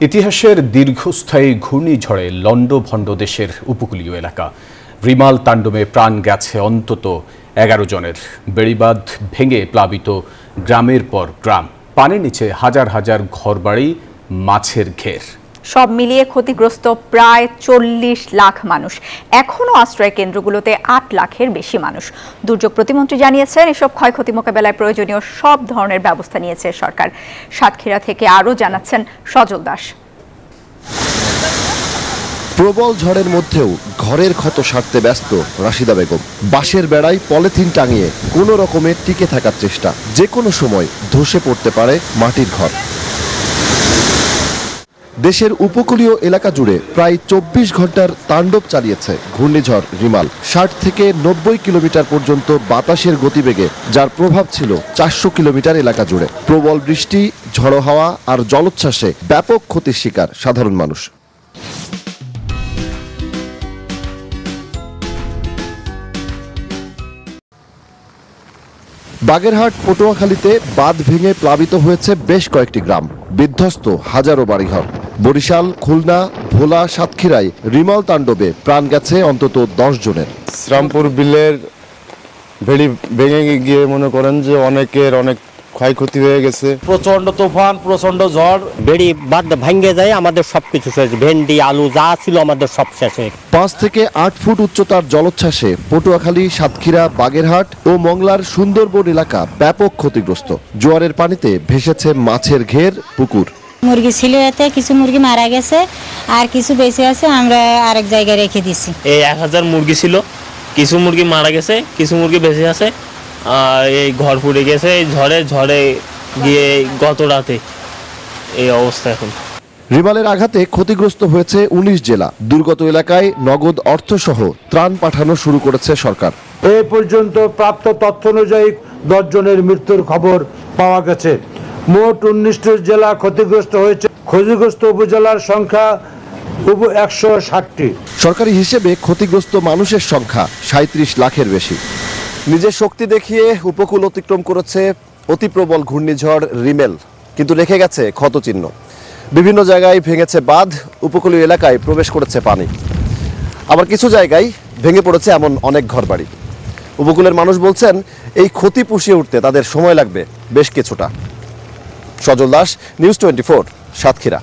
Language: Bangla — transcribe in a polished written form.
ইতিহাসের দীর্ঘস্থায়ী ঘূর্ণিঝড়ে লন্ডভন্ড দেশের উপকূলীয় এলাকা। রিমাল তাণ্ডবে প্রাণ গেছে অন্তত 11 জনের। বেড়িবাঁধ ভেঙে প্লাবিত গ্রামের পর গ্রাম, পানির নিচে হাজার হাজার ঘরবাড়ি, মাছের ঘের। সব মিলিয়ে ক্ষতিগ্রস্ত প্রায় 40 লাখ মানুষ। এখনও আশ্রয় কেন্দ্রগুলোতে 8 লাখের বেশি মানুষ। দুর্যোগ প্রতিমন্ত্রী জানিয়েছেন, এসব ক্ষয়ক্ষতি মোকাবেলায় প্রয়োজনীয় সব ধরনের ব্যবস্থা নিয়েছে সরকার। সাতক্ষীরা থেকে আরও জানাচ্ছেন সজল দাস। প্রবল ঝড়ের মধ্যেও ঘরের ক্ষত সারতে ব্যস্ত রাশিদা বেগম। বাঁশের বেড়ায় পলিথিন টাঙিয়ে কোনো রকমে টিকে থাকার চেষ্টা। যে কোনো সময় ধসে পড়তে পারে মাটির ঘর। দেশের উপকূলীয় এলাকা জুড়ে প্রায় 24 ঘন্টার তাণ্ডব চালিয়েছে ঘূর্ণিঝড় রিমাল। 60 থেকে 90 কিলোমিটার পর্যন্ত বাতাসের গতিবেগে, যার প্রভাব ছিল 400 কিলোমিটার এলাকা জুড়ে। প্রবল বৃষ্টি, ঝড়ো হাওয়া আর জলোচ্ছ্বাসে ব্যাপক ক্ষতির শিকার সাধারণ মানুষ। বাগেরহাট পটুয়াখালীতে বাঁধ ভেঙে প্লাবিত হয়েছে বেশ কয়েকটি গ্রাম, বিধ্বস্ত হাজারো বাড়িঘর। বরিশাল, খুলনা, ভোলা, সাতক্ষীরায় রিমাল তাণ্ডবে প্রাণ গেছে অন্তত 10 জনের। শ্রীরামপুর বিলের ভেড়ি ভেঙে গিয়ে মনে করেন যে অনেকের অনেক ক্ষয়ক্ষতি হয়ে গেছে। প্রচন্ড তুফান, প্রচন্ড ঝড়, বেড়ি বাঁধ ভেঙে যায়, আমাদের সবকিছু শেষ। ভেন্ডি, আলু যা ছিল আমাদের সব শেষ হয়ে। 5 থেকে 8 ফুট উচ্চতার জলোচ্ছ্বাসে পটুয়াখালী, সাতক্ষীরা, বাগেরহাট ও মংলার সুন্দরবন এলাকা ব্যাপক ক্ষতিগ্রস্ত। জোয়ারের পানিতে ভেসেছে মাছের ঘের, পুকুর। মুরগি ছিল এতে, কিছু মুরগি মারা গেছে আর কিছু বেঁচে আছে, আমরা আরেক জায়গায় রেখে দিছি। এই 1000 মুরগি ছিল, কিছু মুরগি মারা গেছে, কিছু মুরগি বেঁচে আছে। আর এই ঘর পুড়ে গেছে ঝড়ে গিয়ে গত রাতে এই অবস্থা। এখন রিমালের আঘাতে ক্ষতিগ্রস্ত হয়েছে 19 জেলা। দুর্গত এলাকায় নগদ অর্থসহ ত্রাণ পাঠানো শুরু করেছে সরকার। এই পর্যন্ত প্রাপ্ত তথ্য অনুযায়ী 10 জনের মৃত্যুর খবর পাওয়া গেছে। মোট 19টি জেলা ক্ষতিগ্রস্ত হয়েছে। ক্ষতিগ্রস্ত উপজেলার সংখ্যা 160টি। সরকারি হিসেবে ক্ষতিগ্রস্ত মানুষের সংখ্যা 37 লাখের বেশি। নিজের শক্তি দেখিয়ে উপকূল অতিক্রম করেছে অতি প্রবল ঘূর্ণিঝড় রিমেল, কিন্তু রেখে গেছে ক্ষতচিহ্ন। বিভিন্ন জায়গায় ভেঙেছে বাঁধ, উপকূলীয় এলাকায় প্রবেশ করেছে পানি। আবার কিছু জায়গায় ভেঙে পড়েছে এমন অনেক ঘরবাড়ি। উপকূলের মানুষ বলছেন, এই ক্ষতি পুষিয়ে উঠতে তাদের সময় লাগবে বেশ কিছুটা। সজল দাস, নিউজ 24, সাতক্ষীরা।